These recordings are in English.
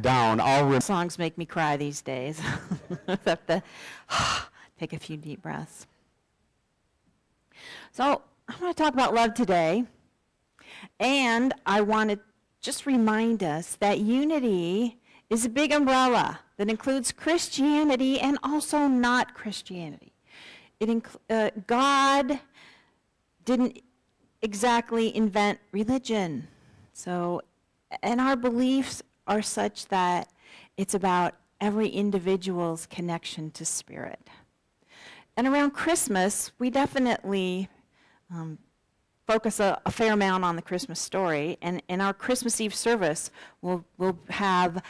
down. Songs make me cry these days. I have to take a few deep breaths. So I want to talk about love today, and I want to just remind us that unity is a big umbrella that includes Christianity and also not Christianity. God didn't exactly invent religion. So, and our beliefs are such that it's about every individual's connection to spirit. And around Christmas, we definitely focus a fair amount on the Christmas story. And in our Christmas Eve service, we'll have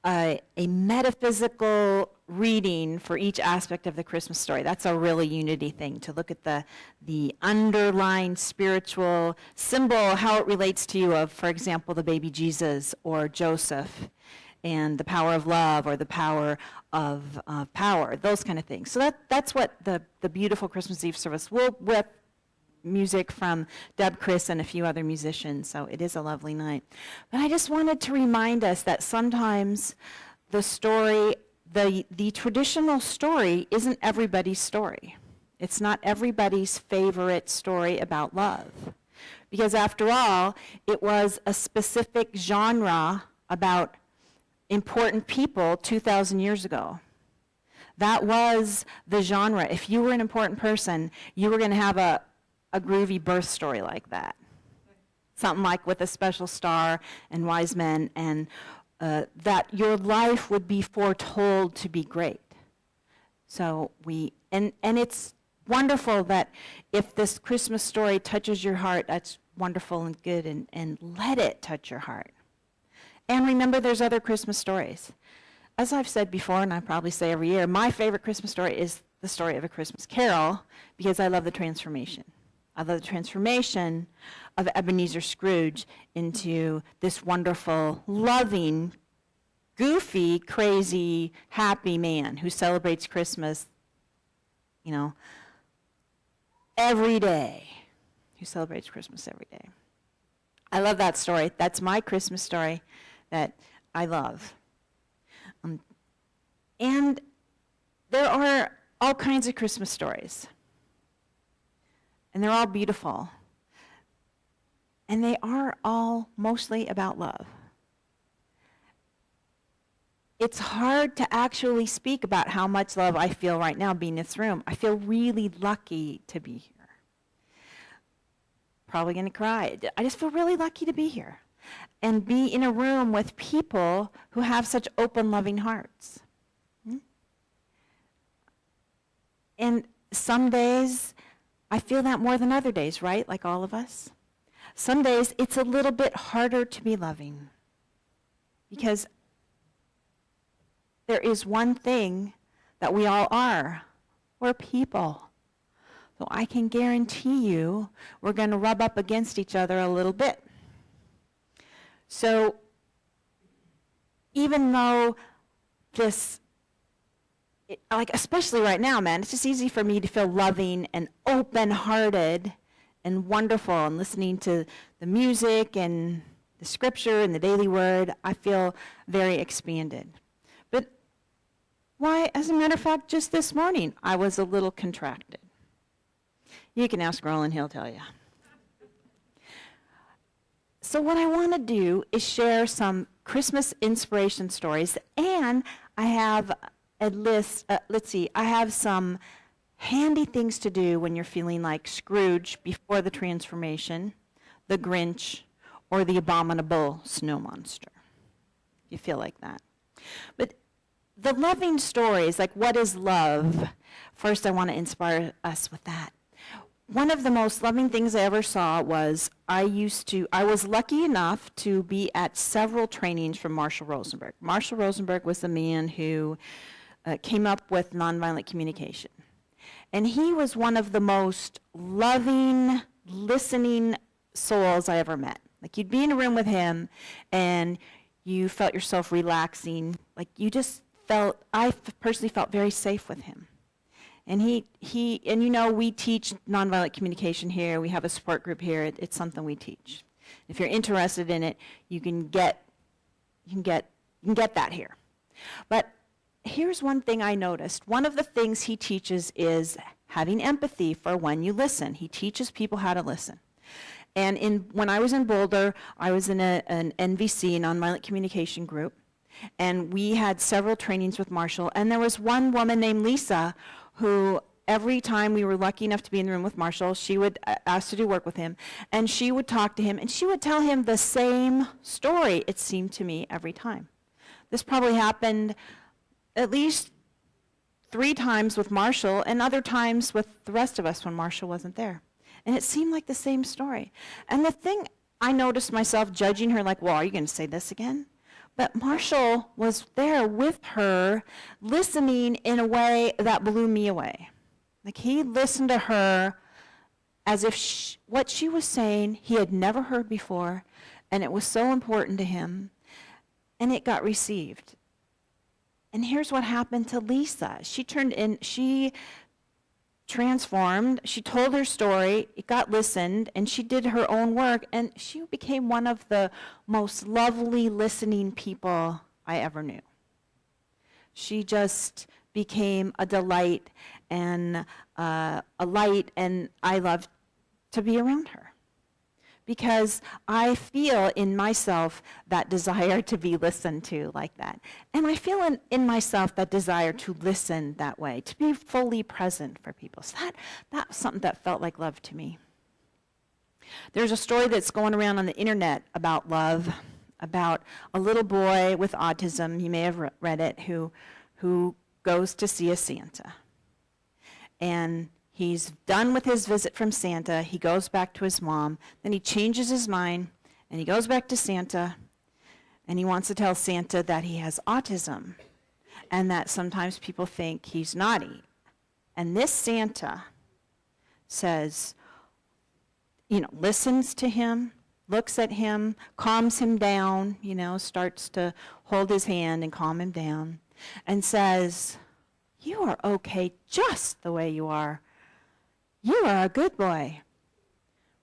a metaphysical reading for each aspect of the Christmas story. That's a really unity thing, to look at the underlying spiritual symbol, how it relates to you of, for example, the baby Jesus or Joseph, and the power of love or the power of power, those kind of things. So that's what the beautiful Christmas Eve service will, with music from Deb, Chris, and a few other musicians, so it is a lovely night. But I just wanted to remind us that sometimes the story, the traditional story isn't everybody's story. It's not everybody's favorite story about love. Because after all, it was a specific genre about important people 2,000 years ago. That was the genre. If you were an important person, you were going to have a groovy birth story like that. Something like with a special star and wise men, and that your life would be foretold to be great. So and it's wonderful that if this Christmas story touches your heart, that's wonderful and good, and let it touch your heart. And remember, there's other Christmas stories. As I've said before, and I probably say every year, my favorite Christmas story is the story of A Christmas Carol, because I love the transformation. I love the transformation of Ebenezer Scrooge into this wonderful, loving, goofy, crazy, happy man who celebrates Christmas, every day. Who celebrates Christmas every day. I love that story. That's my Christmas story that I love. And there are all kinds of Christmas stories. And they're all beautiful. And they are all mostly about love. It's hard to actually speak about how much love I feel right now being in this room. I feel really lucky to be here. Probably going to cry. I just feel really lucky to be here and be in a room with people who have such open, loving hearts. And some days, I feel that more than other days, right? Like all of us. Some days, it's a little bit harder to be loving because there is one thing that we all are. We're people. So I can guarantee you we're going to rub up against each other a little bit. So even though especially right now, man, it's just easy for me to feel loving and open-hearted and wonderful, and listening to the music and the scripture and the daily word, I feel very expanded. But why, as a matter of fact, just this morning, I was a little contracted. You can ask Roland, he'll tell you. So what I want to do is share some Christmas inspiration stories, and I have a list, I have some handy things to do when you're feeling like Scrooge before the transformation, the Grinch, or the abominable snow monster. You feel like that. But the loving stories, like what is love? First, I want to inspire us with that. One of the most loving things I ever saw was I was lucky enough to be at several trainings from Marshall Rosenberg. Marshall Rosenberg was the man who came up with nonviolent communication. And he was one of the most loving, listening souls I ever met. Like, you'd be in a room with him and you felt yourself relaxing. Like, I personally felt very safe with him. And we teach nonviolent communication here. We have a support group here. It's something we teach. If you're interested in it, you can get You can get that here. But here's one thing I noticed. One of the things he teaches is having empathy for when you listen. He teaches people how to listen. And when I was in Boulder, I was in an NVC, nonviolent communication group, and we had several trainings with Marshall, and there was one woman named Lisa who every time we were lucky enough to be in the room with Marshall, she would ask to do work with him, and she would talk to him, and she would tell him the same story, it seemed to me, every time. This probably happened at least 3 times with Marshall, and other times with the rest of us when Marshall wasn't there. And it seemed like the same story. And the thing, I noticed myself judging her like, well, are you going to say this again? But Marshall was there with her, listening in a way that blew me away. Like, he listened to her as if what she was saying he had never heard before, and it was so important to him, and it got received. And here's what happened to Lisa. She transformed, she told her story, it got listened, and she did her own work, and she became one of the most lovely listening people I ever knew. She just became a delight and a light, and I loved to be around her. Because I feel in myself that desire to be listened to like that. And I feel in myself that desire to listen that way, to be fully present for people. So that was something that felt like love to me. There's a story that's going around on the internet about love, about a little boy with autism, you may have read it, who goes to see a Santa. And he's done with his visit from Santa. He goes back to his mom. Then he changes his mind, and he goes back to Santa, and he wants to tell Santa that he has autism and that sometimes people think he's naughty. And this Santa says, listens to him, looks at him, calms him down, starts to hold his hand and calm him down, and says, "You are okay just the way you are. You are a good boy.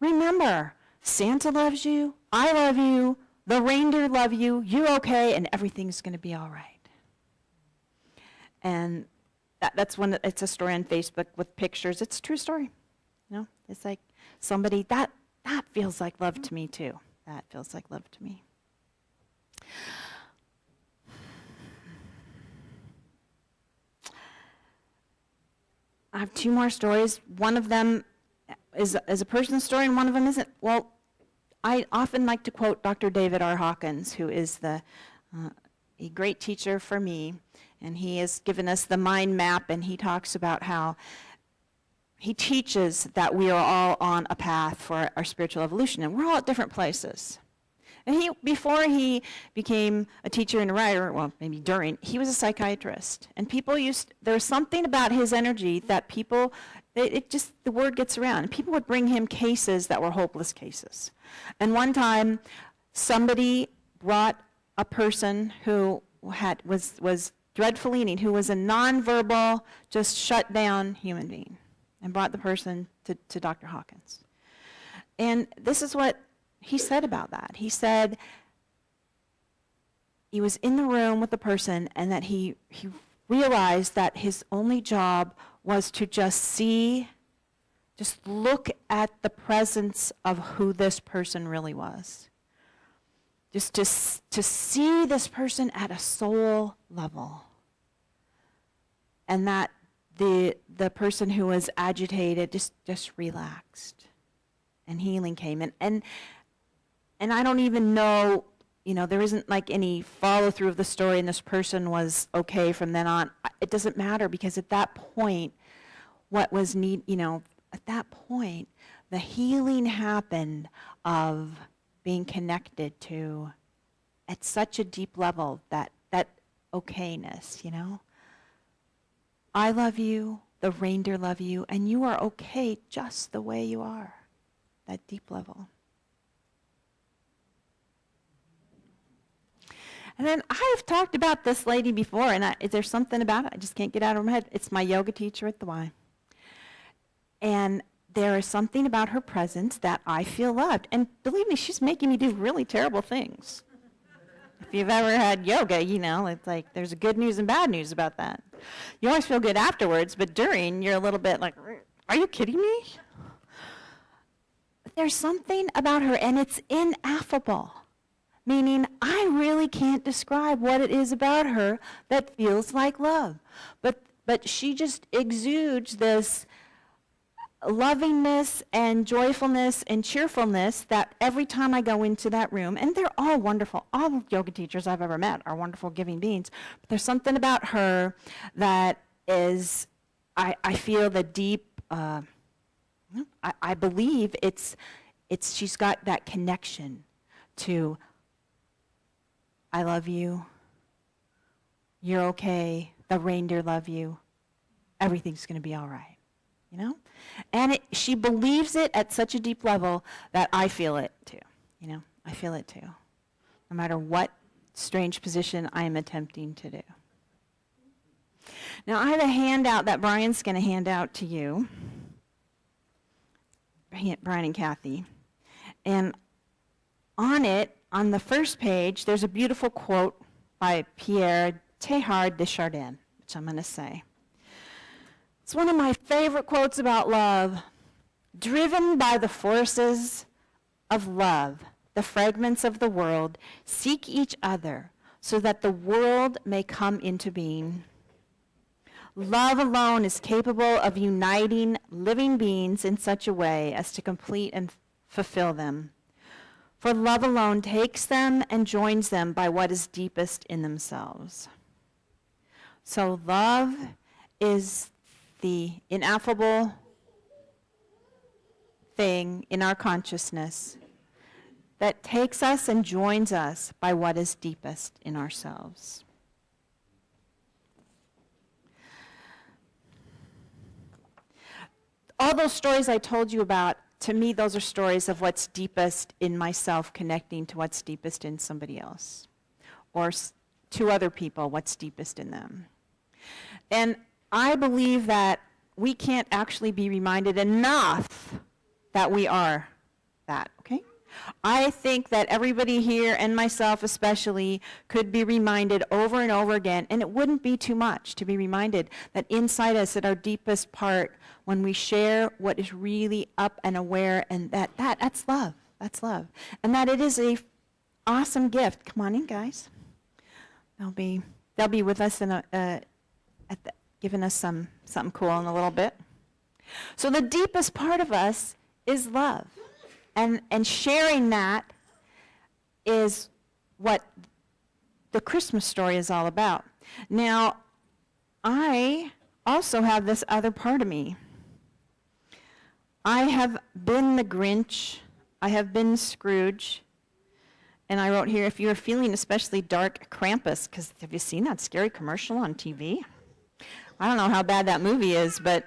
Remember, Santa loves you, I love you, the reindeer love you, you're okay, and everything's going to be all right." And it's a story on Facebook with pictures. It's a true story. It's like somebody, that feels like love to me too. That feels like love to me. I have 2 more stories. One of them is a personal story, and one of them isn't. Well, I often like to quote Dr. David R. Hawkins, who is a great teacher for me, and he has given us the mind map, and he talks about how he teaches that we are all on a path for our spiritual evolution, and we're all at different places. And before he became a teacher and a writer, well, maybe during, he was a psychiatrist. And there was something about his energy that the word gets around. And people would bring him cases that were hopeless cases. And one time, somebody brought a person who was dreadfully needy, who was a nonverbal, just shut down human being, and brought the person to Dr. Hawkins. And this is what he said about that. He said he was in the room with the person, and that he realized that his only job was to just look at the presence of who this person really was. Just to see this person at a soul level. And that the person who was agitated just relaxed, and healing came. And I don't even know, there isn't like any follow through of the story, and this person was okay from then on. It doesn't matter, because at that point, at that point, the healing happened of being connected to, at such a deep level, that okayness, I love you, the reindeer love you, and you are okay just the way you are, that deep level. And then I've talked about this lady before, and there's something about it I just can't get out of my head. It's my yoga teacher at the Y. And there is something about her presence that I feel loved. And believe me, she's making me do really terrible things. If you've ever had yoga, you know, it's like there's good news and bad news about that. You always feel good afterwards, but during, you're a little bit like, are you kidding me? There's something about her, and it's ineffable, meaning I really can't describe what it is about her that feels like love. But she just exudes this lovingness and joyfulness and cheerfulness that every time I go into that room, and they're all wonderful, all yoga teachers I've ever met are wonderful giving beings, but there's something about her that is, I feel the deep, I believe it's she's got that connection to, I love you, you're okay, the reindeer love you, everything's going to be all right, you know? And she believes it at such a deep level that I feel it too, you know? I feel it too, no matter what strange position I am attempting to do. Now, I have a handout that Brian's going to hand out to you, Brian and Kathy, and on it, on the first page, there's a beautiful quote by Pierre Teilhard de Chardin, which I'm going to say. It's one of my favorite quotes about love. Driven by the forces of love, the fragments of the world seek each other so that the world may come into being. Love alone is capable of uniting living beings in such a way as to complete and fulfill them. For love alone takes them and joins them by what is deepest in themselves. So love is the ineffable thing in our consciousness that takes us and joins us by what is deepest in ourselves. All those stories I told you about, to me, those are stories of what's deepest in myself connecting to what's deepest in somebody else, or to other people, what's deepest in them. And I believe that we can't actually be reminded enough that we are that, okay? I think that everybody here, and myself especially, could be reminded over and over again, and it wouldn't be too much to be reminded that inside us, at our deepest part, when we share what is really up and aware, and that's love. That's love. And that it is a awesome gift. Come on in, guys. They'll be with us in giving us something cool in a little bit. So the deepest part of us is love. And sharing that is what the Christmas story is all about. Now, I also have this other part of me. I have been the Grinch. I have been Scrooge. And I wrote here, if you're feeling especially dark, Krampus, because have you seen that scary commercial on TV? I don't know how bad that movie is, but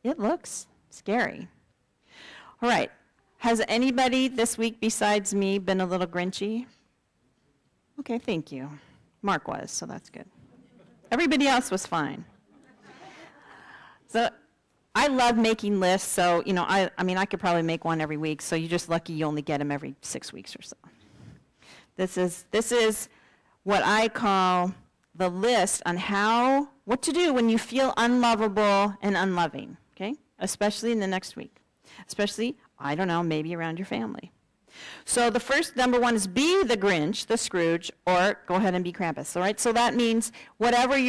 it looks scary. All right. Has anybody this week besides me been a little Grinchy? Okay, thank you. Mark was, so that's good. Everybody else was fine. So I love making lists, so, you know, I mean, I could probably make one every week, so you're just lucky you only get them every 6 weeks or so. This is what I call the list on what to do when you feel unlovable and unloving, okay? Especially in the next week. Especially, I don't know, maybe around your family. So the first, number one, is be the Grinch, the Scrooge, or go ahead and be Krampus, all right? So that means whatever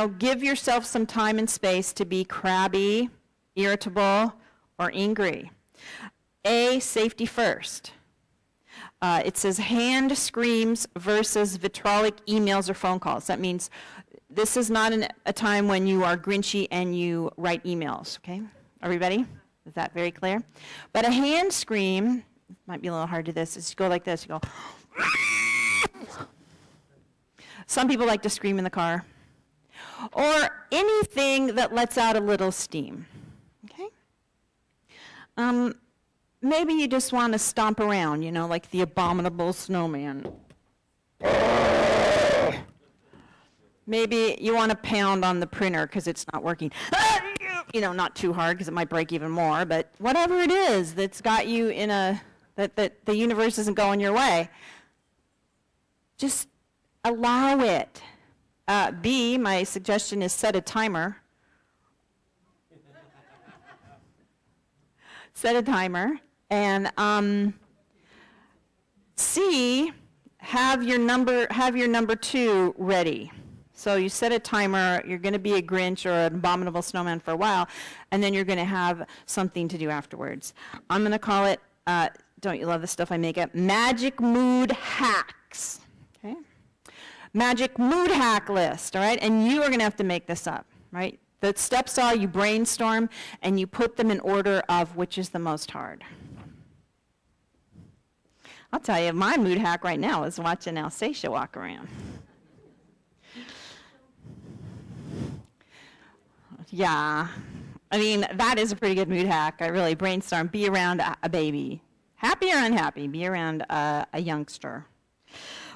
give yourself some time and space to be crabby, irritable, or angry. A, safety first. It says hand screams versus vitriolic emails or phone calls. That means this is not a time when you are Grinchy and you write emails, okay? Everybody? Is that very clear? But a hand scream, might be a little hard to do this, is you go like this, you go. Some people like to scream in the car. Or anything that lets out a little steam, okay? Maybe you just want to stomp around, like the abominable snowman. Maybe you want to pound on the printer because it's not working. Not too hard because it might break even more, but whatever it is that's got you that the universe isn't going your way, just allow it. B, my suggestion is set a timer. Set a timer. And C, have your number 2 ready. So you set a timer, you're going to be a Grinch or an abominable snowman for a while, and then you're going to have something to do afterwards. I'm going to call it, don't you love the stuff I make up, Magic Mood Hacks. Okay? Magic Mood Hack List, all right? And you are going to have to make this up, right? The steps are you brainstorm and you put them in order of which is the most hard. I'll tell you, my mood hack right now is watching Alsatia walk around. Yeah, I mean, that is a pretty good mood hack. I really brainstorm, be around a baby. Happy or unhappy, be around a youngster.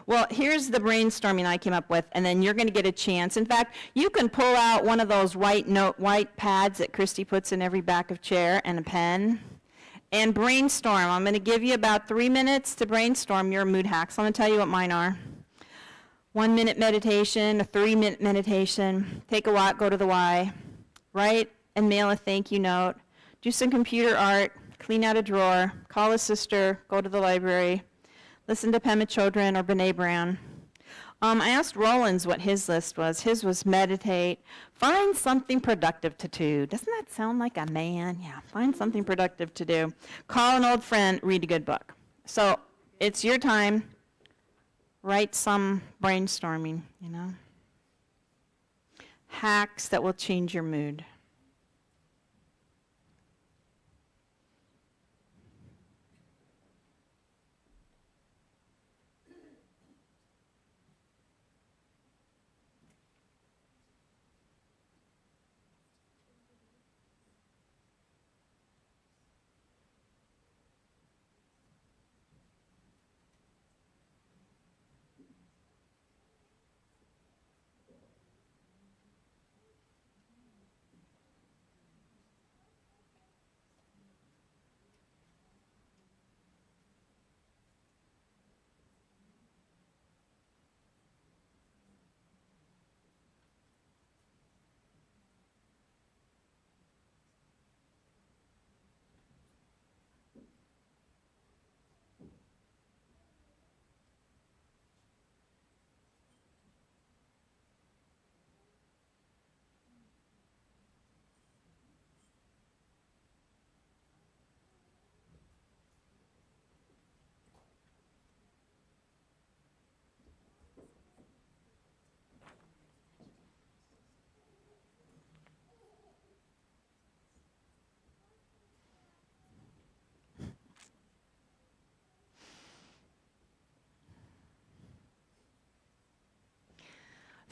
Well, here's the brainstorming I came up with, and then you're going to get a chance. In fact, you can pull out one of those white pads that Christy puts in every back of chair and a pen and brainstorm. I'm going to give you about 3 minutes to brainstorm your mood hacks. I'm going to tell you what mine are. 1 minute meditation, a 3-minute meditation, take a walk, go to the Y, write and mail a thank you note, do some computer art, clean out a drawer, call a sister, go to the library, listen to Pema Chodron or Brene Brown. I asked Rollins what his list was. His was meditate, find something productive to do. Doesn't that sound like a man? Yeah, find something productive to do. Call an old friend, read a good book. So it's your time. Write some brainstorming, you know. Hacks that will change your mood.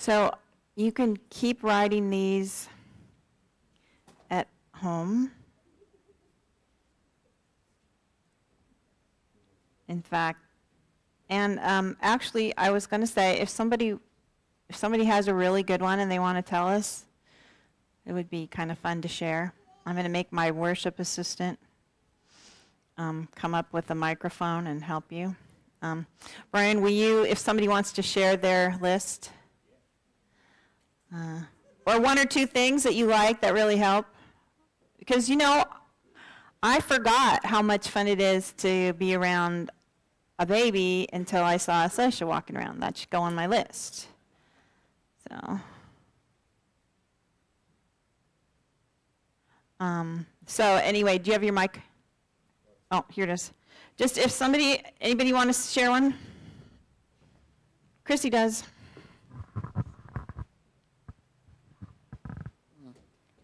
So you can keep writing these at home. In fact, and actually, I was going to say, if somebody has a really good one and they want to tell us, it would be kind of fun to share. I'm going to make my worship assistant come up with a microphone and help you. Brian, will you, if somebody wants to share their list? Or 1 or 2 things that you like that really help? Because, you know, I forgot how much fun it is to be around a baby until I saw Sasha walking around. That should go on my list. So anyway, do you have your mic? Oh, here it is. Just if anybody want to share one? Chrissy does.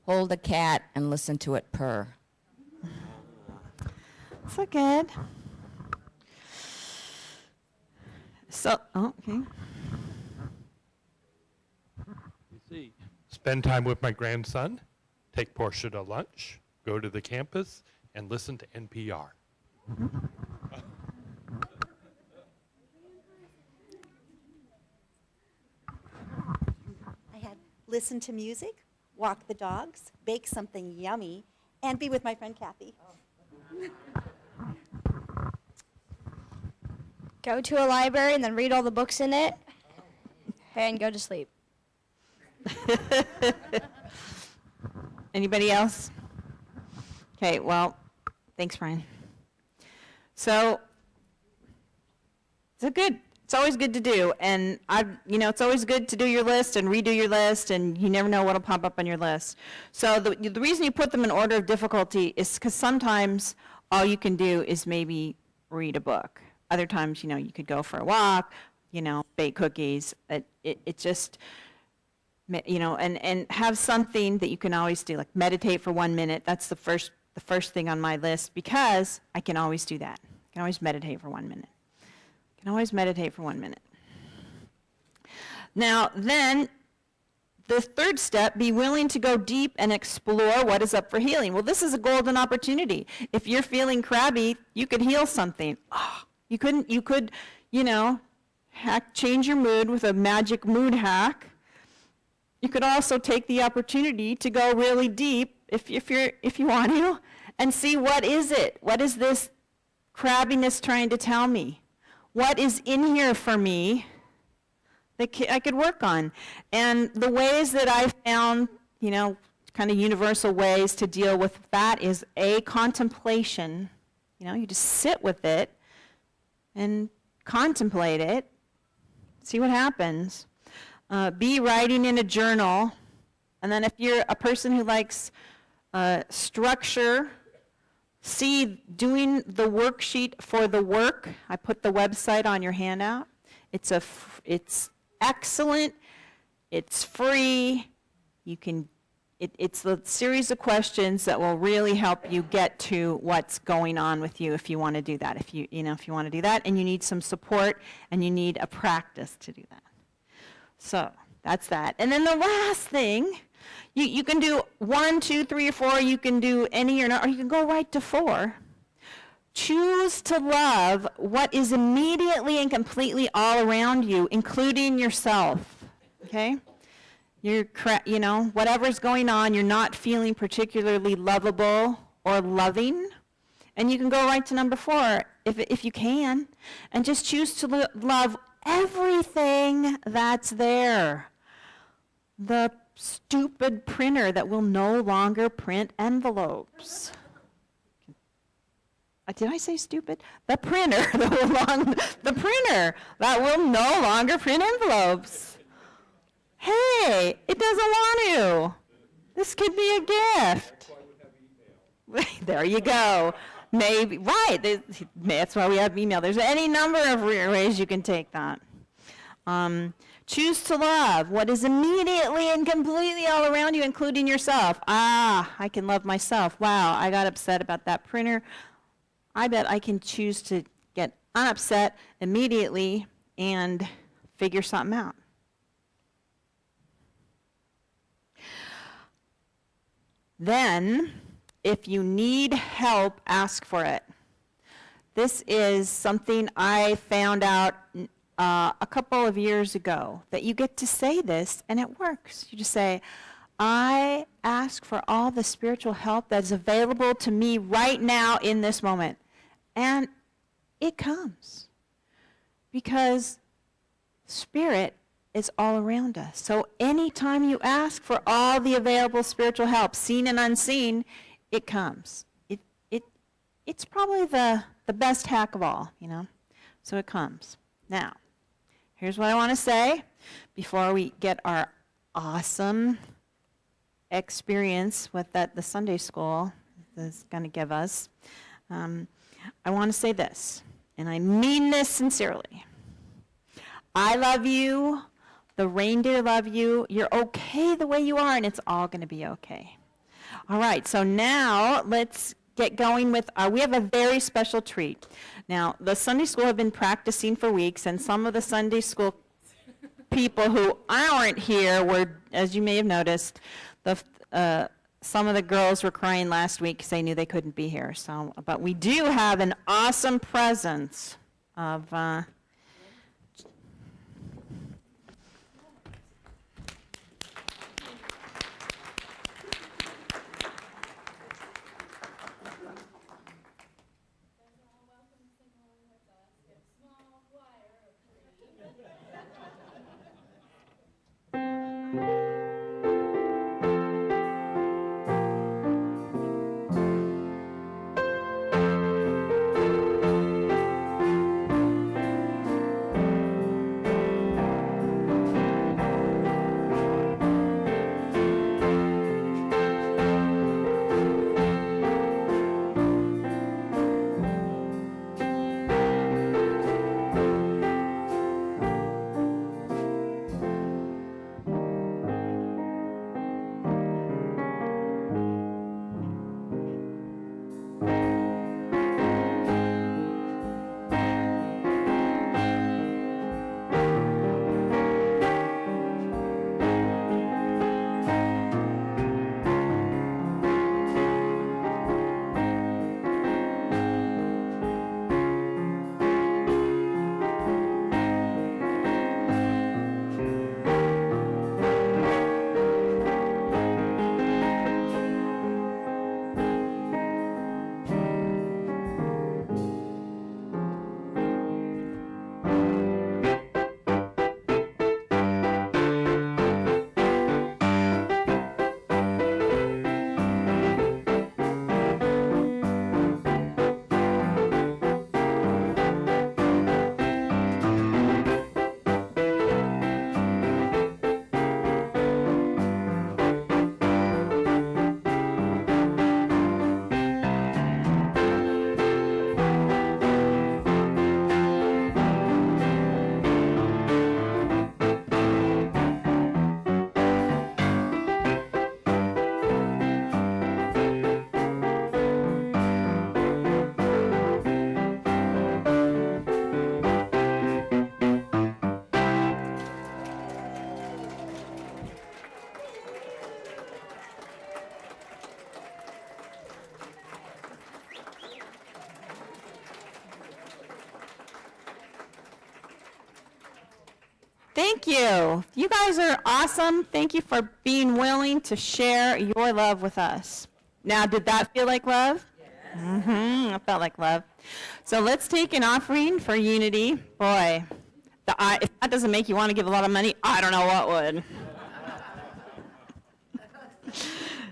Hold a cat and listen to it purr. So good. So, okay. You see, spend time with my grandson, take Portia to lunch, go to the campus, and listen to NPR. I had listen to music, walk the dogs, bake something yummy, and be with my friend Kathy. Go to a library and then read all the books in it and go to sleep. Anybody else? Okay, well, thanks, Brian. So, it's always good to do, and it's always good to do your list and redo your list, and you never know what'll pop up on your list. So the reason you put them in order of difficulty is because sometimes all you can do is maybe read a book. Other times, you could go for a walk, bake cookies. It just, and have something that you can always do, like meditate for 1 minute. That's the first thing on my list, because I can always do that. I can always meditate for 1 minute. I can always meditate for 1 minute. Now, then, the third step, be willing to go deep and explore what is up for healing. Well, this is a golden opportunity. If you're feeling crabby, you could heal something. You could, change your mood with a magic mood hack. You could also take the opportunity to go really deep, if you want to, and see, what is it? What is this crabbiness trying to tell me? What is in here for me that I could work on? And the ways that I found, kind of universal ways to deal with that is contemplation. You just sit with it and contemplate it, see what happens. B, writing in a journal. And then if you're a person who likes structure, C, doing the worksheet for the work. I put the website on your handout. It's excellent. It's free. It's a series of questions that will really help you get to what's going on with you if you want to do that. If you want to do that, and you need some support and you need a practice to do that. So that's that. And then the last thing, you can do 1, 2, 3, or 4. You can do any or not, or you can go right to 4. Choose to love what is immediately and completely all around you, including yourself. Okay? Whatever's going on, you're not feeling particularly lovable or loving. And you can go right to number 4, if you can, and just choose to love everything that's there. The stupid printer that will no longer print envelopes. Did I say stupid? The printer that will no longer print envelopes. Hey, it doesn't want to. This could be a gift. There you go. Maybe, right, that's why we have email. There's any number of ways you can take that. Choose to love what is immediately and completely all around you, including yourself. I can love myself. Wow, I got upset about that printer. I bet I can choose to get unupset immediately and figure something out. Then, if you need help, ask for it. This is something I found out a couple of years ago, that you get to say this and it works. You just say, I ask for all the spiritual help that's available to me right now in this moment. And it comes. Because Spirit is all around us. So anytime you ask for all the available spiritual help, seen and unseen, it comes. It's probably the best hack of all, So it comes. Now, here's what I want to say before we get our awesome experience with the Sunday school is going to give us. I want to say this, and I mean this sincerely. I love you. The reindeer love you. You're okay the way you are, and it's all going to be okay. All right, so now let's get going with, we have a very special treat. Now, the Sunday school have been practicing for weeks, and some of the Sunday school people who aren't here were, as you may have noticed, some of the girls were crying last week because they knew they couldn't be here. So, but we do have an awesome presence of Thank you. You guys are awesome. Thank you for being willing to share your love with us. Now, did that feel like love? It felt like love. So let's take an offering for unity. Boy, if that doesn't make you want to give a lot of money, I don't know what would.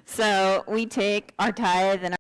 So we take our tithe and